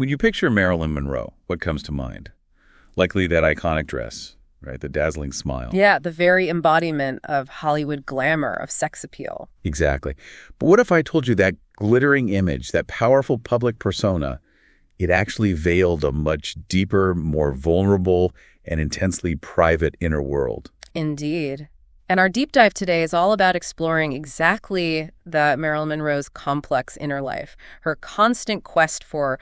When you picture Marilyn Monroe, what comes to mind? Likely that iconic dress, right? The dazzling smile. Yeah, the very embodiment of Hollywood glamour, of sex appeal. Exactly. But what if I told you that glittering image, that powerful public persona, it actually veiled a much deeper, more vulnerable, and intensely private inner world? Indeed. And our deep dive today is all about exploring exactly Marilyn Monroe's complex inner life, her constant quest for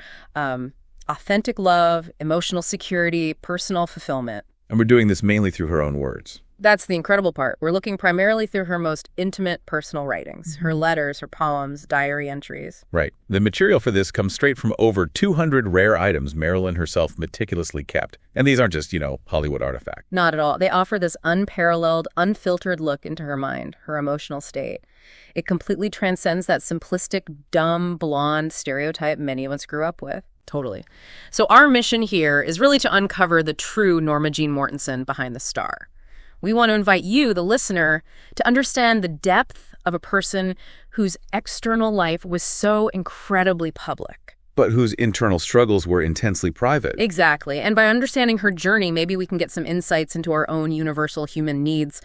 authentic love, emotional security, personal fulfillment. And we're doing this mainly through her own words. That's the incredible part. We're looking primarily through her most intimate personal writings, her letters, her poems, diary entries. Right. The material for this comes straight from over 200 rare items Marilyn herself meticulously kept. And these aren't just, Hollywood artifacts. Not at all. They offer this unparalleled, unfiltered look into her mind, her emotional state. It completely transcends that simplistic, dumb, blonde stereotype many of us grew up with. Totally. So our mission here is really to uncover the true Norma Jean Mortensen behind the star. We want to invite you, the listener, to understand the depth of a person whose external life was so incredibly public. But whose internal struggles were intensely private. Exactly. And by understanding her journey, maybe we can get some insights into our own universal human needs,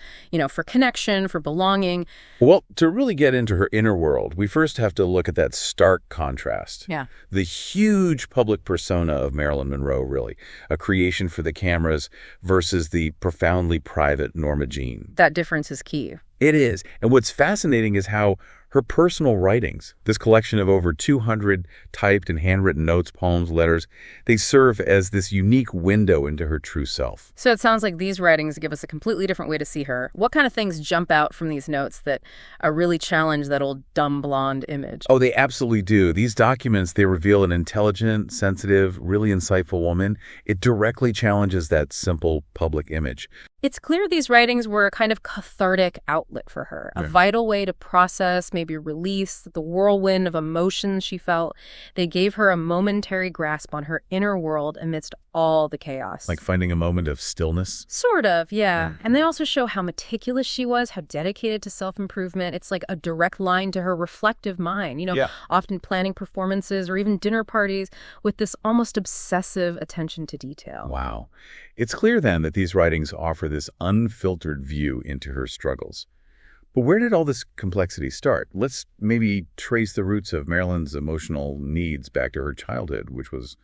for connection, for belonging. Well, to really get into her inner world, we first have to look at that stark contrast. Yeah. The huge public persona of Marilyn Monroe, really, a creation for the cameras versus the profoundly private Norma Jean. That difference is key. It is. And what's fascinating is how her personal writings, this collection of over 200 typed and handwritten notes, poems, letters, they serve as this unique window into her true self. So it sounds like these writings give us a completely different way to see her. What kind of things jump out from these notes that really challenge that old dumb blonde image? Oh, they absolutely do. These documents, they reveal an intelligent, sensitive, really insightful woman. It directly challenges that simple public image. It's clear these writings were a kind of cathartic outlet for her, a vital way to process, maybe release the whirlwind of emotions she felt. They gave her a momentary grasp on her inner world amidst all the chaos. Like finding a moment of stillness? Sort of, yeah. And they also show how meticulous she was, how dedicated to self-improvement. It's like a direct line to her reflective mind, often planning performances or even dinner parties with this almost obsessive attention to detail. Wow. It's clear then that these writings offer this unfiltered view into her struggles. But where did all this complexity start? Let's maybe trace the roots of Marilyn's emotional needs back to her childhood, which was,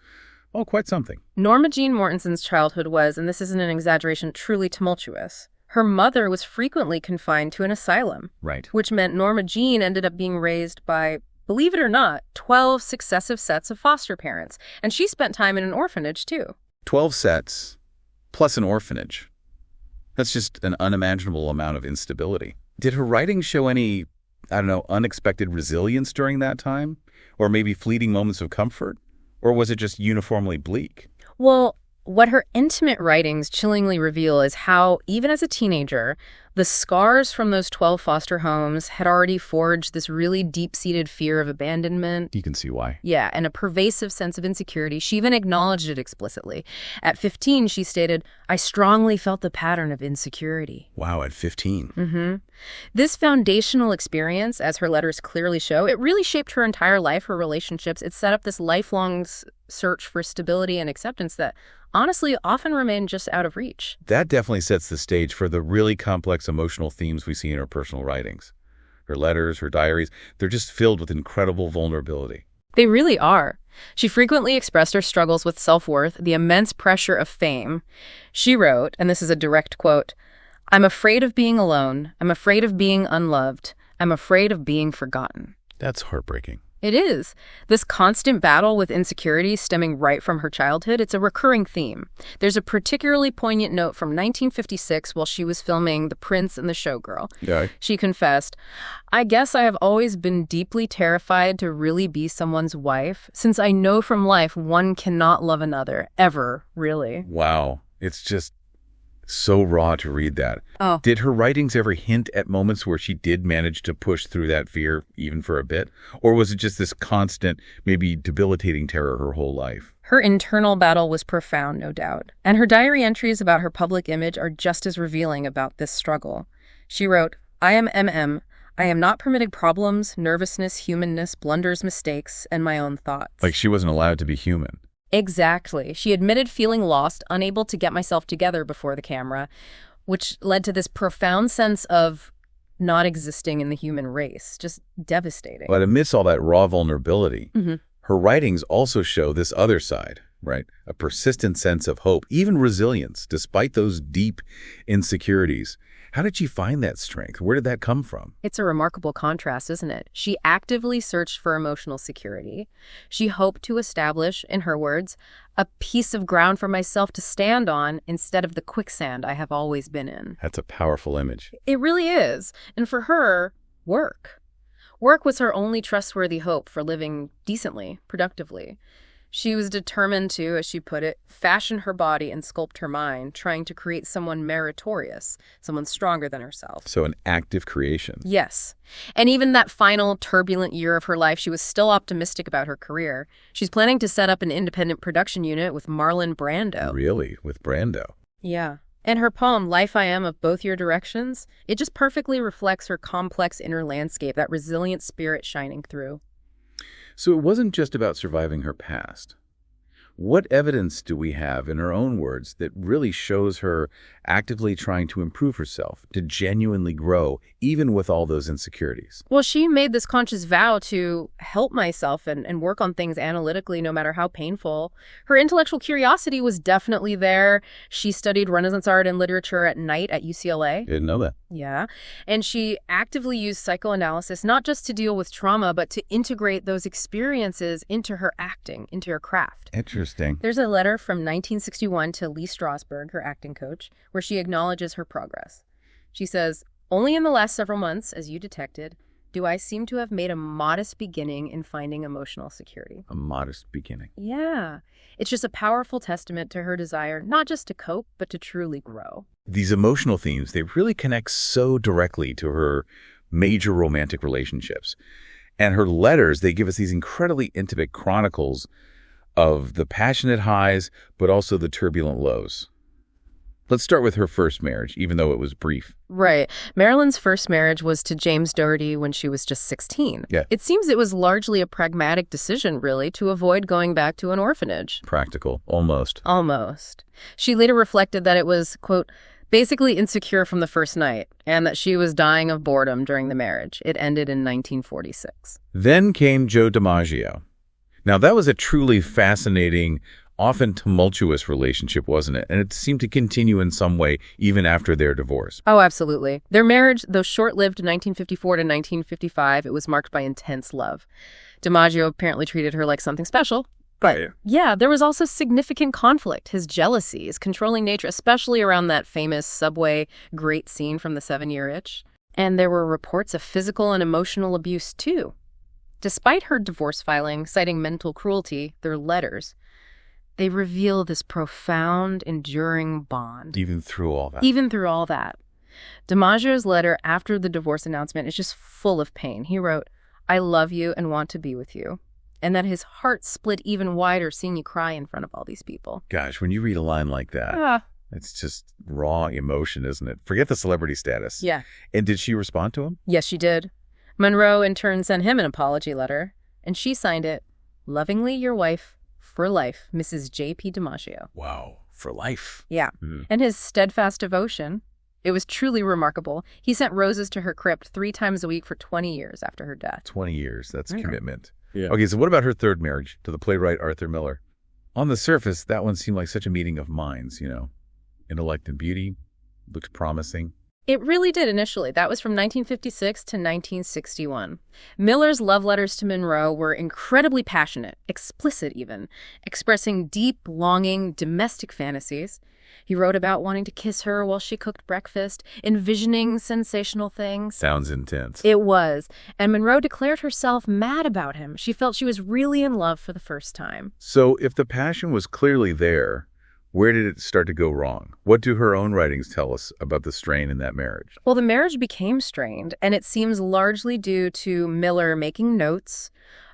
quite something. Norma Jean Mortensen's childhood was, and this isn't an exaggeration, truly tumultuous. Her mother was frequently confined to an asylum. Right. Which meant Norma Jean ended up being raised by, believe it or not, 12 successive sets of foster parents. And she spent time in an orphanage, too. 12 sets, plus an orphanage. That's just an unimaginable amount of instability. Did her writing show any, unexpected resilience during that time? Or maybe fleeting moments of comfort? Or was it just uniformly bleak? Well, what her intimate writings chillingly reveal is how, even as a teenager, the scars from those 12 foster homes had already forged this really deep-seated fear of abandonment. You can see why. Yeah, and a pervasive sense of insecurity. She even acknowledged it explicitly. At 15, she stated, "I strongly felt the pattern of insecurity." Wow, at 15. Mm-hmm. This foundational experience, as her letters clearly show, it really shaped her entire life, her relationships. It set up this lifelong search for stability and acceptance that honestly often remained just out of reach. That definitely sets the stage for the really complex emotional themes we see in her personal writings. Her letters, her diaries, they're just filled with incredible vulnerability. They really are. She frequently expressed her struggles with self-worth, the immense pressure of fame. She wrote, and this is a direct quote, "I'm afraid of being alone. I'm afraid of being unloved. I'm afraid of being forgotten." That's heartbreaking. It is. This constant battle with insecurity stemming right from her childhood, it's a recurring theme. There's a particularly poignant note from 1956 while she was filming The Prince and the Showgirl. Yeah. She confessed, "I guess I have always been deeply terrified to really be someone's wife, since I know from life one cannot love another, ever, really." Wow. It's just so raw to read that. Oh. Did her writings ever hint at moments where she did manage to push through that fear even for a bit? Or was it just this constant, maybe debilitating terror her whole life? Her internal battle was profound, no doubt. And her diary entries about her public image are just as revealing about this struggle. She wrote, "I am MM. I am not permitted problems, nervousness, humanness, blunders, mistakes, and my own thoughts. Like she wasn't allowed to be human. Exactly. She admitted feeling lost, unable to get myself together before the camera, which led to this profound sense of not existing in the human race. Just devastating. But amidst all that raw vulnerability, Mhm. her writings also show this other side, right? A persistent sense of hope, even resilience, despite those deep insecurities. How did she find that strength? Where did that come from? It's a remarkable contrast, isn't it? She actively searched for emotional security. She hoped to establish, in her words, a piece of ground for myself to stand on instead of the quicksand I have always been in. That's a powerful image. It really is. And for her, work. Work was her only trustworthy hope for living decently, productively. She was determined to, as she put it, fashion her body and sculpt her mind, trying to create someone meritorious, someone stronger than herself. So an active creation. Yes. And even that final turbulent year of her life, she was still optimistic about her career. She's planning to set up an independent production unit with Marlon Brando. Really? With Brando? Yeah. And her poem, Life I Am of Both Your Directions, it just perfectly reflects her complex inner landscape, that resilient spirit shining through. So it wasn't just about surviving her past. What evidence do we have, in her own words, that really shows her actively trying to improve herself, to genuinely grow, even with all those insecurities? Well, she made this conscious vow to help myself and work on things analytically, no matter how painful. Her intellectual curiosity was definitely there. She studied Renaissance art and literature at night at UCLA. Didn't know that. Yeah. And she actively used psychoanalysis, not just to deal with trauma, but to integrate those experiences into her acting, into her craft. Interesting. There's a letter from 1961 to Lee Strasberg, her acting coach, where she acknowledges her progress. She says, "Only in the last several months, as you detected, do I seem to have made a modest beginning in finding emotional security." A modest beginning. Yeah. It's just a powerful testament to her desire not just to cope, but to truly grow. These emotional themes, they really connect so directly to her major romantic relationships. And her letters, they give us these incredibly intimate chronicles of the passionate highs, but also the turbulent lows. Let's start with her first marriage, even though it was brief. Right. Marilyn's first marriage was to James Doherty when she was just 16. Yeah. It seems it was largely a pragmatic decision, really, to avoid going back to an orphanage. Practical, almost. Almost. She later reflected that it was, quote, basically insecure from the first night, and that she was dying of boredom during the marriage. It ended in 1946. Then came Joe DiMaggio. Now, that was a truly fascinating, often tumultuous relationship, wasn't it? And it seemed to continue in some way even after their divorce. Oh, absolutely. Their marriage, though short-lived 1954 to 1955, it was marked by intense love. DiMaggio apparently treated her like something special. But yeah, there was also significant conflict. His jealousy, his controlling nature, especially around that famous subway great scene from The 7-Year Itch. And there were reports of physical and emotional abuse, too. Despite her divorce filing, citing mental cruelty, their letters, they reveal this profound, enduring bond. Even through all that. Even through all that. DiMaggio's letter after the divorce announcement is just full of pain. He wrote, "I love you and want to be with you." And that his heart split even wider seeing you cry in front of all these people. Gosh, when you read a line like that, it's just raw emotion, isn't it? Forget the celebrity status. Yeah. And did she respond to him? Yes, she did. Monroe, in turn, sent him an apology letter, and she signed it, "Lovingly your wife, for life, Mrs. J.P. DiMaggio." Wow, for life. Yeah. And his steadfast devotion, it was truly remarkable. He sent roses to her crypt 3 times a week for 20 years after her death. 20 years, that's commitment. Yeah. Okay, so what about her third marriage to the playwright Arthur Miller? On the surface, that one seemed like such a meeting of minds, Intellect and beauty, looked promising. It really did initially. That was from 1956 to 1961. Miller's love letters to Monroe were incredibly passionate, explicit even, expressing deep, longing, domestic fantasies. He wrote about wanting to kiss her while she cooked breakfast, envisioning sensational things. Sounds intense. It was. And Monroe declared herself mad about him. She felt she was really in love for the first time. So if the passion was clearly there, where did it start to go wrong? What do her own writings tell us about the strain in that marriage? Well, the marriage became strained, and it seems largely due to Miller making notes,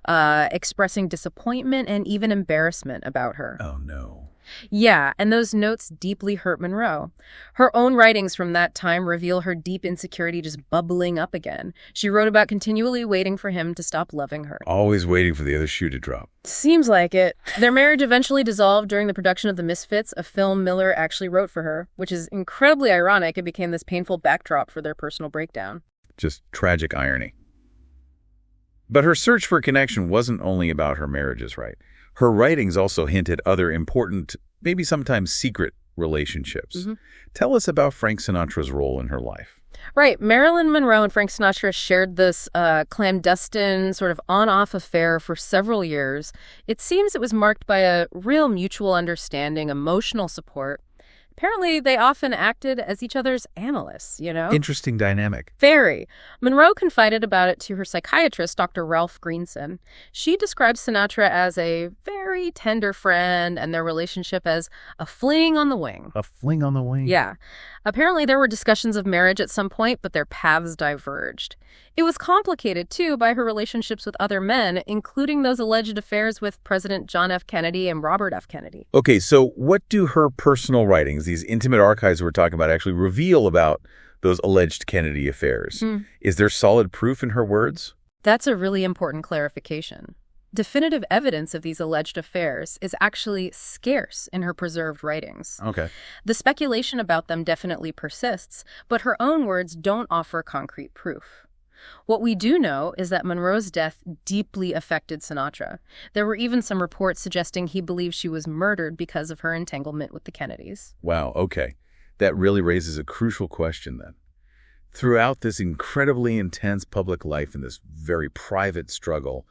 expressing disappointment and even embarrassment about her. Oh, no. Yeah, and those notes deeply hurt Monroe. Her own writings from that time reveal her deep insecurity just bubbling up again. She wrote about continually waiting for him to stop loving her. Always waiting for the other shoe to drop. Seems like it. Their marriage eventually dissolved during the production of The Misfits, a film Miller actually wrote for her, which is incredibly ironic. It became this painful backdrop for their personal breakdown. Just tragic irony. But her search for connection wasn't only about her marriages, right? Her writings also hint at other important, maybe sometimes secret relationships. Tell us about Frank Sinatra's role in her life. Right. Marilyn Monroe and Frank Sinatra shared this clandestine sort of on-off affair for several years. It seems it was marked by a real mutual understanding, emotional support. Apparently, they often acted as each other's analysts, you know? Interesting dynamic. Very. Monroe confided about it to her psychiatrist, Dr. Ralph Greenson. She describes Sinatra as a very tender friend and their relationship as a fling on the wing. A fling on the wing? Yeah. Apparently, there were discussions of marriage at some point, but their paths diverged. It was complicated, too, by her relationships with other men, including those alleged affairs with President John F. Kennedy and Robert F. Kennedy. Okay, so what do her personal writings, these intimate archives we're talking about, actually reveal about those alleged Kennedy affairs? Is there solid proof in her words? That's a really important clarification. Definitive evidence of these alleged affairs is actually scarce in her preserved writings. Okay. The speculation about them definitely persists, but her own words don't offer concrete proof. What we do know is that Monroe's death deeply affected Sinatra. There were even some reports suggesting he believed she was murdered because of her entanglement with the Kennedys. Wow, okay. That really raises a crucial question then. Throughout this incredibly intense public life and this very private struggle,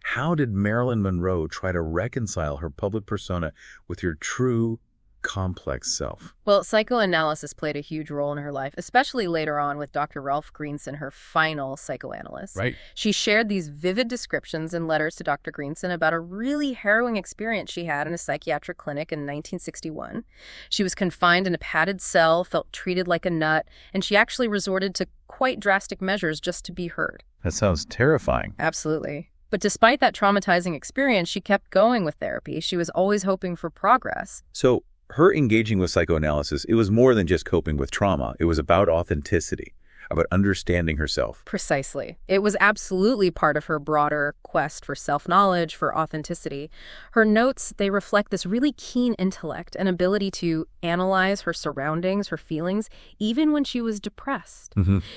how did Marilyn Monroe try to reconcile her public persona with her true, complex self? Well, psychoanalysis played a huge role in her life, especially later on with Dr. Ralph Greenson, her final psychoanalyst. Right. She shared these vivid descriptions in letters to Dr. Greenson about a really harrowing experience she had in a psychiatric clinic in 1961. She was confined in a padded cell, felt treated like a nut, and she actually resorted to quite drastic measures just to be heard. That sounds terrifying. Absolutely. But despite that traumatizing experience, she kept going with therapy. She was always hoping for progress. So her engaging with psychoanalysis, it was more than just coping with trauma. It was about authenticity, about understanding herself. Precisely. It was absolutely part of her broader quest for self-knowledge, for authenticity. Her notes, they reflect this really keen intellect and ability to analyze her surroundings, her feelings, even when she was depressed.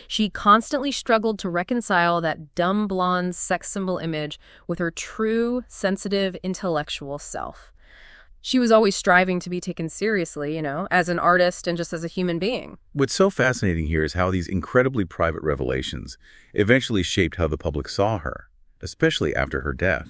She constantly struggled to reconcile that dumb blonde sex symbol image with her true, sensitive, intellectual self. She was always striving to be taken seriously, you know, as an artist and just as a human being. What's so fascinating here is how these incredibly private revelations eventually shaped how the public saw her, especially after her death.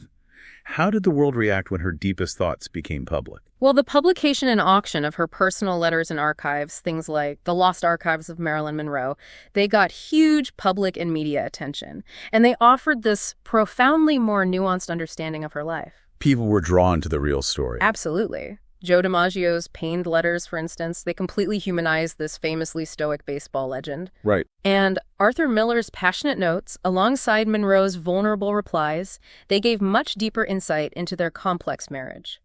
How did the world react when her deepest thoughts became public? Well, the publication and auction of her personal letters and archives, things like the Lost Archives of Marilyn Monroe, they got huge public and media attention. And they offered this profoundly more nuanced understanding of her life. People were drawn to the real story. Absolutely. Joe DiMaggio's pained letters, for instance, they completely humanized this famously stoic baseball legend. Right. And Arthur Miller's passionate notes, alongside Monroe's vulnerable replies, they gave much deeper insight into their complex marriage.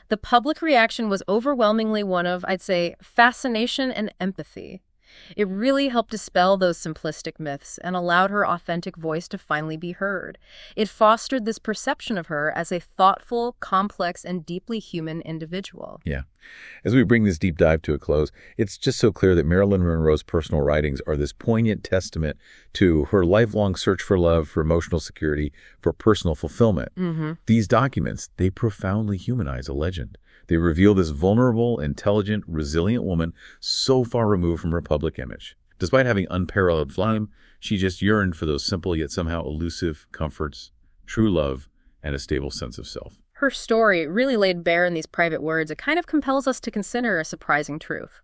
The public reaction was overwhelmingly one of, I'd say, fascination and empathy. It really helped dispel those simplistic myths and allowed her authentic voice to finally be heard. It fostered this perception of her as a thoughtful, complex, and deeply human individual. Yeah. As we bring this deep dive to a close, it's just so clear that Marilyn Monroe's personal writings are this poignant testament to her lifelong search for love, for emotional security, for personal fulfillment. These documents, they profoundly humanize a legend. They reveal this vulnerable, intelligent, resilient woman so far removed from her public image. Despite having unparalleled flame, she just yearned for those simple yet somehow elusive comforts, true love, and a stable sense of self. Her story, really laid bare in these private words, it kind of compels us to consider a surprising truth.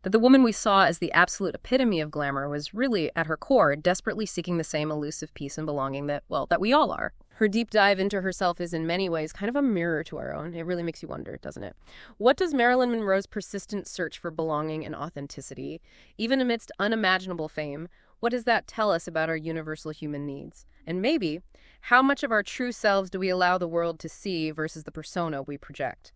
That the woman we saw as the absolute epitome of glamour was really, at her core, desperately seeking the same elusive peace and belonging that we all are. Her deep dive into herself is in many ways kind of a mirror to our own. It really makes you wonder, doesn't it? What does Marilyn Monroe's persistent search for belonging and authenticity, even amidst unimaginable fame, what does that tell us about our universal human needs? And maybe, how much of our true selves do we allow the world to see versus the persona we project?